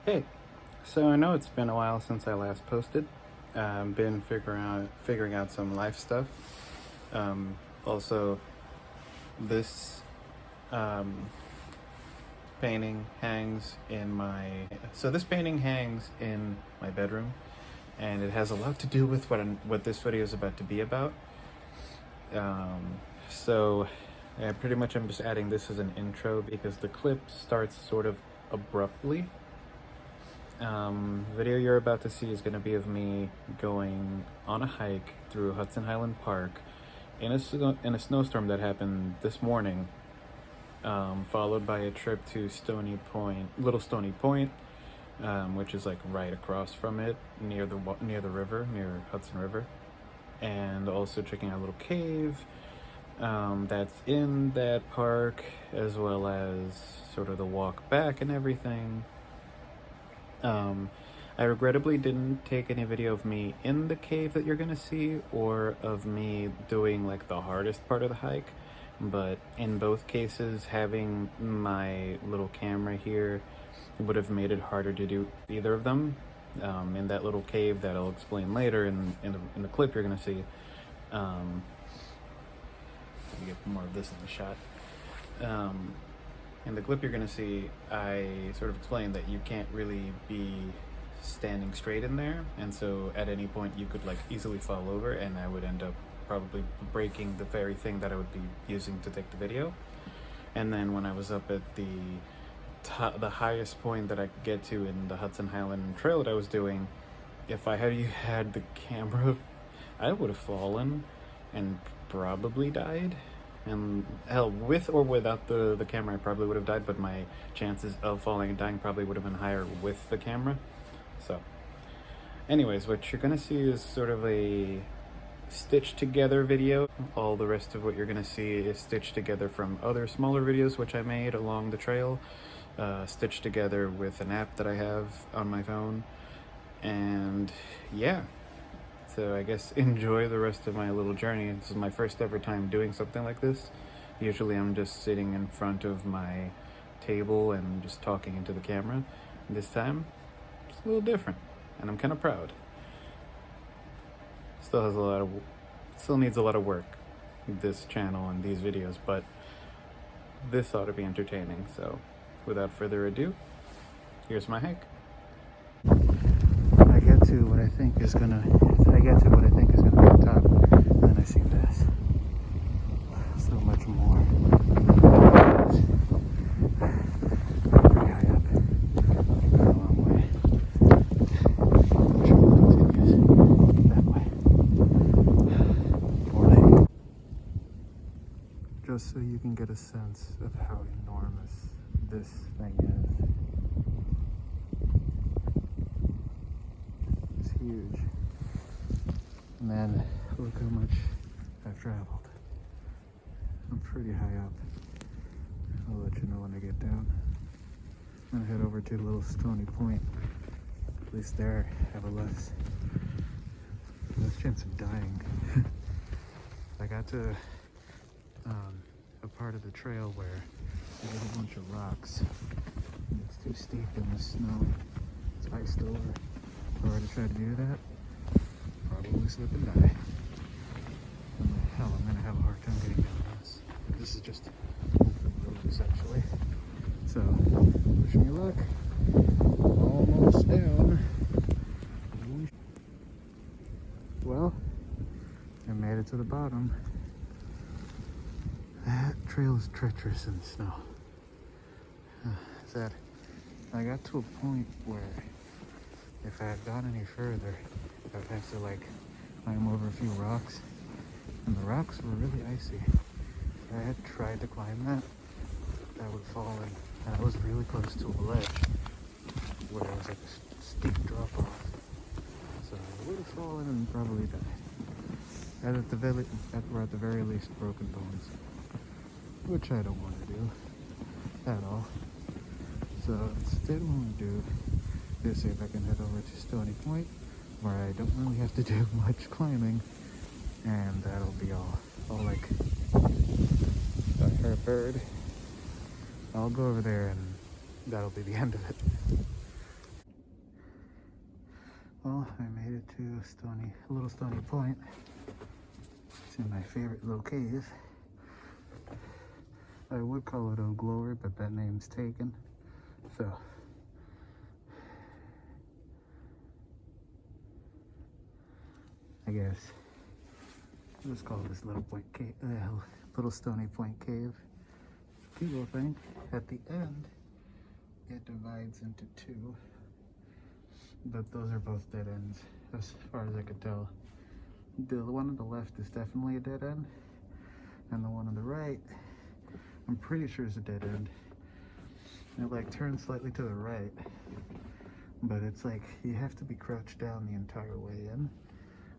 Hey, so I know it's been a while since I last posted. Been figuring out some life stuff. Um, Also, this um, painting hangs in my. So this painting hangs in my bedroom, and it has a lot to do with what this video is about to be about. So, pretty much I'm just adding this as an intro because the clip starts sort of abruptly. Video you're about to see is going to be of me going on a hike through Hudson Highland Park in a snowstorm that happened this morning, followed by a trip to Little Stony Point, which is like right across from it, near the river, near Hudson River, and also checking out a little cave that's in that park, as well as sort of the walk back and everything. I regrettably didn't take any video of me in the cave that you're gonna see, or of me doing like the hardest part of the hike, but in both cases, having my little camera here would have made it harder to do either of them. In that little cave that I'll explain later in the clip you're gonna see, let me get more of this in the shot. In the clip you're going to see, I sort of explained that you can't really be standing straight in there, and so at any point you could like easily fall over, and I would end up probably breaking the very thing that I would be using to take the video. And then when I was up at the highest point that I could get to in the Hudson Highland trail that I was doing, if I had the camera, I would have fallen and probably died. And hell, with or without the camera, I probably would have died, but my chances of falling and dying probably would have been higher with the camera. So, anyways, what you're gonna see is sort of a stitched together video. All the rest of what you're gonna see is stitched together from other smaller videos which I made along the trail, stitched together with an app that I have on my phone. And yeah. So I guess enjoy the rest of my little journey. This is my first ever time doing something like this. Usually I'm just sitting in front of my table and just talking into the camera. This time, it's a little different, and I'm kind of proud. Still needs a lot of work, this channel and these videos, but this ought to be entertaining. So without further ado, here's my hike. I get to what I think is gonna be the top, and then I see this. So much more. Pretty high up. Got a long way. Trail continues that way. Morning. Just so you can get a sense of how enormous this thing is. Huge. And then look how much I've traveled. I'm pretty high up. I'll let you know when I get down. I'm gonna head over to Little Stony Point. At least there I have a less chance of dying. I got to a part of the trail where there's a bunch of rocks. And it's too steep in the snow. It's iced over. If I were to try to do that, probably slip and die. Hell, I'm gonna have a hard time getting down this. This is just open road, essentially. So, wish me luck. Almost down. Well, I made it to the bottom. That trail is treacherous in the snow. I got to a point where if I had gone any further, I would have to like climb over a few rocks, and the rocks were really icy. If I had tried to climb that, I would have fallen, and I was really close to a ledge where it was like a steep drop off. So I would have fallen and probably died. And at the very least broken bones, which I don't want to do at all. So instead what I'm going to do is see if I can head over to Stony Point, where I don't really have to do much climbing, and that'll be all like a bird. I'll go over there and that'll be the end of it. Well, I made it to a little stony point. It's in my favorite little cave. I would call it Old Glory, but that name's taken. So, I guess let's call this little point cave, little stony point cave. Cute little thing. At the end, it divides into two, but those are both dead ends, as far as I could tell. The one on the left is definitely a dead end, and the one on the right, I'm pretty sure is a dead end. It like turns slightly to the right, but it's like you have to be crouched down the entire way in.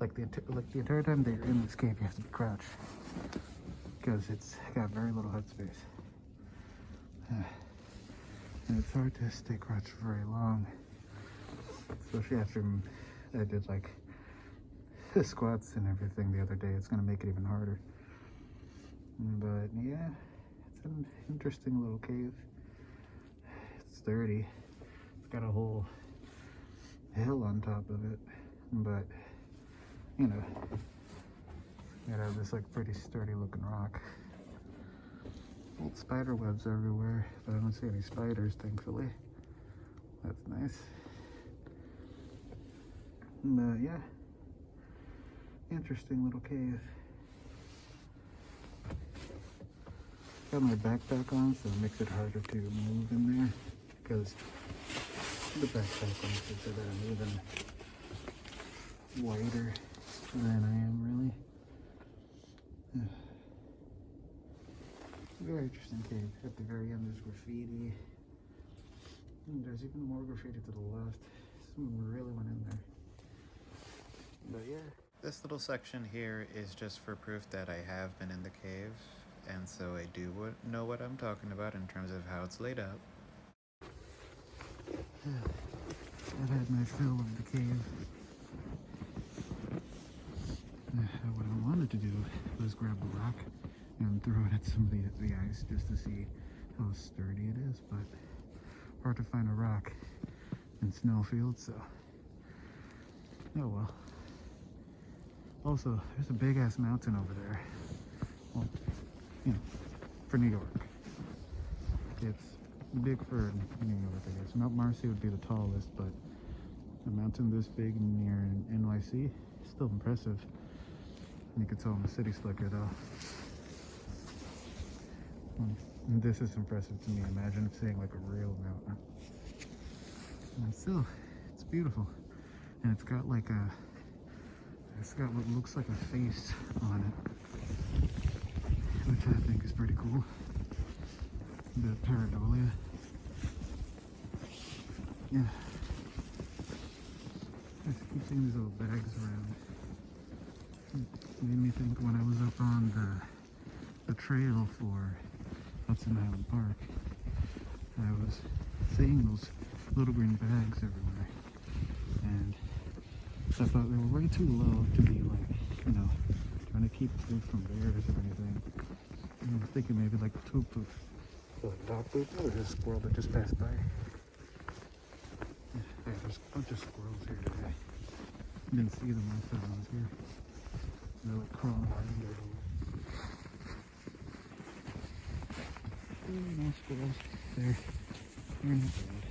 Like the entire time that you're in this cave, you have to be crouched because it's got very little head space. And it's hard to stay crouched for very long, especially after I did like squats and everything the other day. It's gonna make it even harder. But yeah, it's an interesting little cave. It's sturdy. It's got a whole hill on top of it, but you know, it has this like pretty sturdy looking rock. Old spider webs everywhere, but I don't see any spiders, thankfully. That's nice. But yeah, interesting little cave. Got my backpack on, so it makes it harder to move in there, because the backpack makes it so that I'm even wider than I am really. Very interesting cave. At the very end there's graffiti. And there's even more graffiti to the left. Someone really went in there. But yeah. This little section here is just for proof that I have been in the cave, and so I do know what I'm talking about in terms of how it's laid out. I've had my fill of the cave. What I wanted to do was grab a rock and throw it at some of the ice just to see how sturdy it is, but hard to find a rock in snowfields, so oh well. Also, there's a big ass mountain over there. Well, you know, for New York. It's big for New York, I guess. Mount Marcy would be the tallest, but a mountain this big near NYC is still impressive. You can tell I'm a city slicker though. And this is impressive to me. Imagine seeing like a real mountain. And still, it's beautiful. And it's got like it's got what looks like a face on it, which I think is pretty cool. The pareidolia. Yeah. I keep seeing these little bags around. It made me think when I was up on the trail for Hudson Highlands Park, I was seeing those little green bags everywhere, and I thought they were way too low to be like, you know, trying to keep food from bears or anything. And I was thinking maybe like poop of dog poop. Oh, there's a squirrel that just passed by. Yeah, there's a bunch of squirrels here today. Didn't see them last time I was here. They're like crawling around there. No squirrels. They're not bad.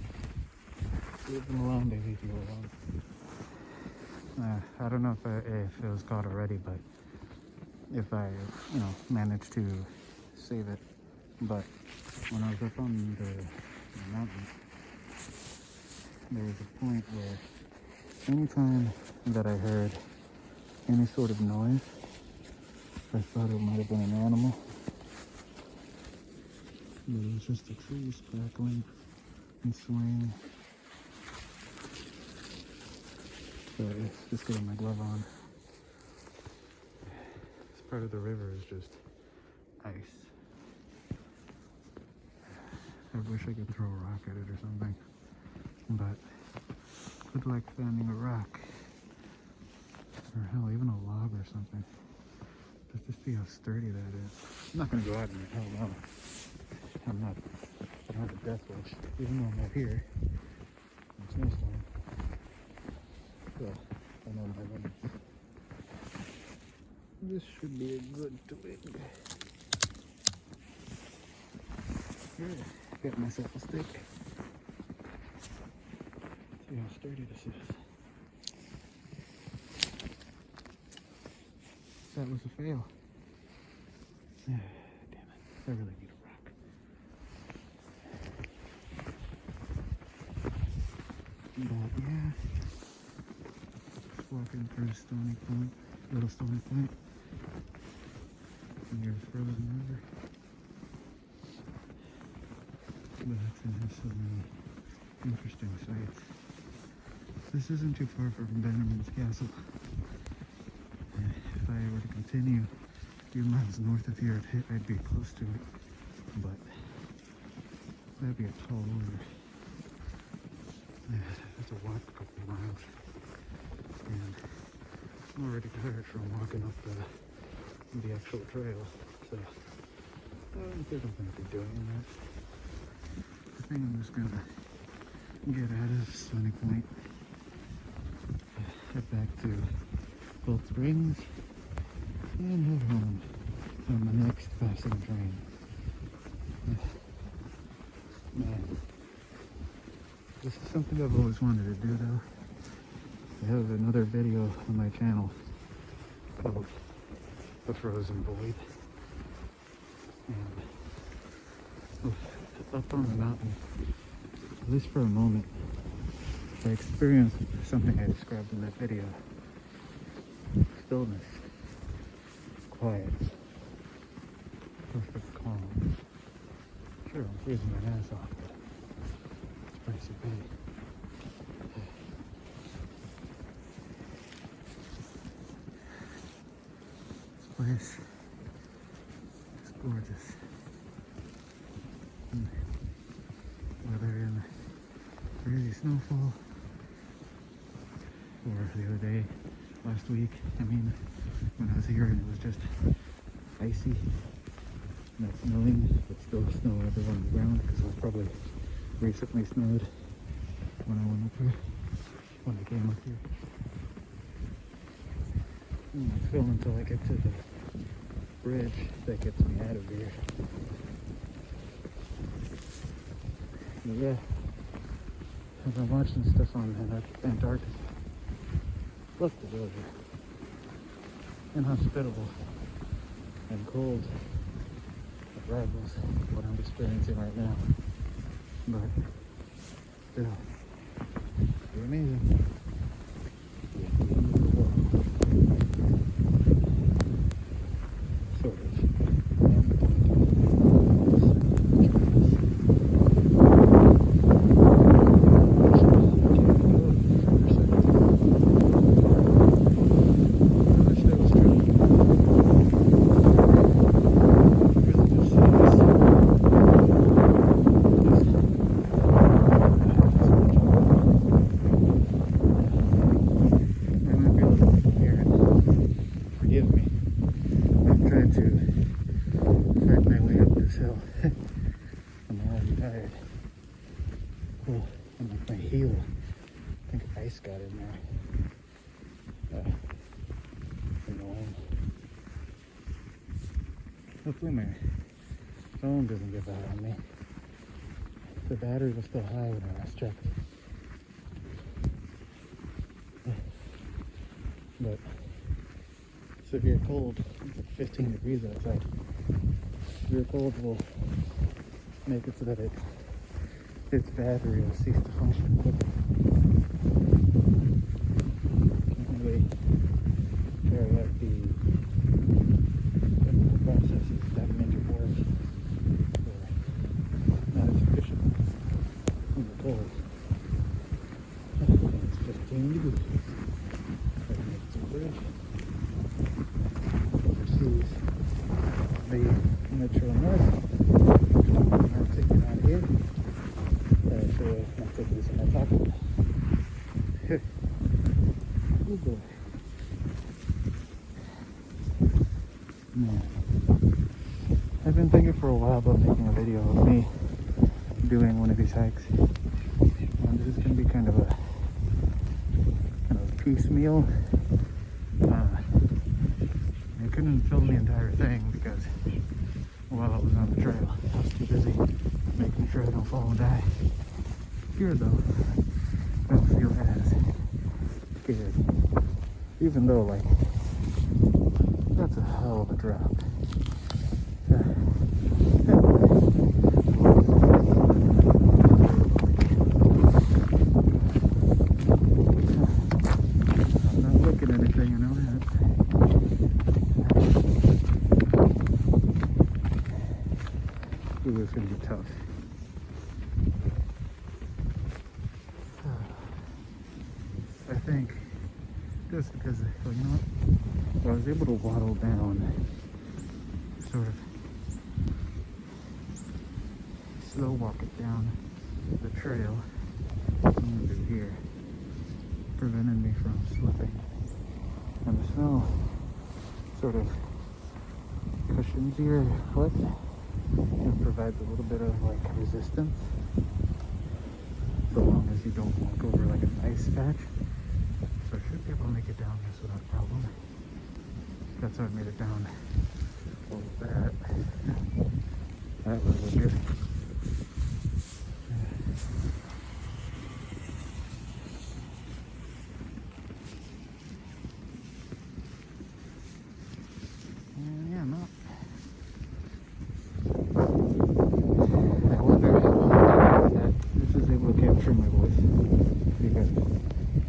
Leave them alone, they leave you alone. I don't know if it was caught already, but if I, you know, managed to save it. But when I was up on the mountain, there was a point where anytime that I heard any sort of noise, I thought it might have been an animal. But it was just the trees crackling and swaying. So it's just getting my glove on. This part of the river is just ice. I wish I could throw a rock at it or something, but good luck finding a rock, or hell, even a log or something, just to see how sturdy that is. I'm not gonna go out in it, hell no. I don't have a death wish, even though I'm out here in Snowstorm. So I'm on my limits. This should be a good twig. Here, got myself a stick. See how sturdy this is. That was a fail. Damn it. I really need a rock. But yeah, just walking through Stony Point, Little Stony Point, near the frozen river. But it has so many interesting sights. This isn't too far from Bannerman's Castle. If I were to continue a few miles north of here, I'd be close to it. But that'd be a tall order. I'd have to walk a couple miles. And I'm already tired from walking up the actual trail. So I don't think I'm going to be doing that. I think I'm just going to get out of Stony Point, head back to Cold Springs, and head home on the next passing train. Man, this is something I've always wanted to do though. I have another video on my channel called The Frozen Void. And up on the mountain, at least for a moment, I experienced something I described in that video. Stillness, quiet, perfect calm. Sure, I'm freezing my ass off, but it's pretty big. This place is gorgeous. And whether in crazy snowfall or the other day, last week, when I was here and it was just icy, not snowing, but still snow everywhere on the ground because it was probably recently snowed when I went up here, when I came up here. I'm gonna film until I get to the bridge that gets me out of here. But yeah, I've been watching stuff on Antarctica. Love to go here. Inhospitable and cold. It rivals what I'm experiencing right now. But still, it's amazing. It's the end of the world. Sort of. My heel, I think ice got in there. Annoying. Hopefully my phone doesn't give out on me. The battery was still high when I last checked. But severe cold, it's like 15 degrees outside. Severe cold will make it so that its battery will cease to function quickly. Can't really carry out the chemical processes that make it work, or not as efficient when the cold. It's 15 degrees. Try to make it to the bridge. Overseas the Metro North. I'm taking out here. So I'm taking this in my pocket. Oh boy. Man. I've been thinking for a while about making a video of me doing one of these hikes. And this is going to be kind of a piecemeal. I couldn't film the entire thing because while I was on the trail, I was too busy making sure I don't fall and die. Here though, I don't feel as scared. Even though, like, that's a hell of a drop. I'm not looking at anything, you know that. Ooh, it's gonna be tough. I think just because, well, you know what? I was able to waddle down, sort of slow walk it down the trail into here, preventing me from slipping. And the snow sort of cushions your foot and provides a little bit of like resistance, so long as you don't walk over like an ice patch. So I should be able to make it down this without a problem. That's how I made it down all of that. That was good. And yeah, no. I wonder how long that this is able to capture my voice, because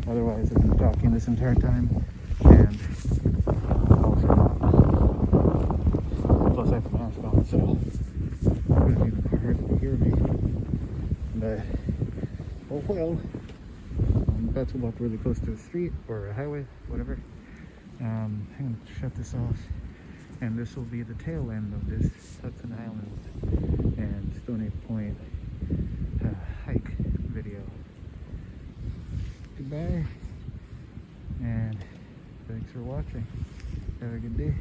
otherwise I've been talking this entire time and also not. Plus I have a mask on, so it would be even hard to hear me. But oh well. I'm about to walk really close to a street or a highway, whatever. I'm going to shut this off, and this will be the tail end of this Hudson Highlands and Stony Point hike video. Goodbye, and thanks for watching. Have a good day.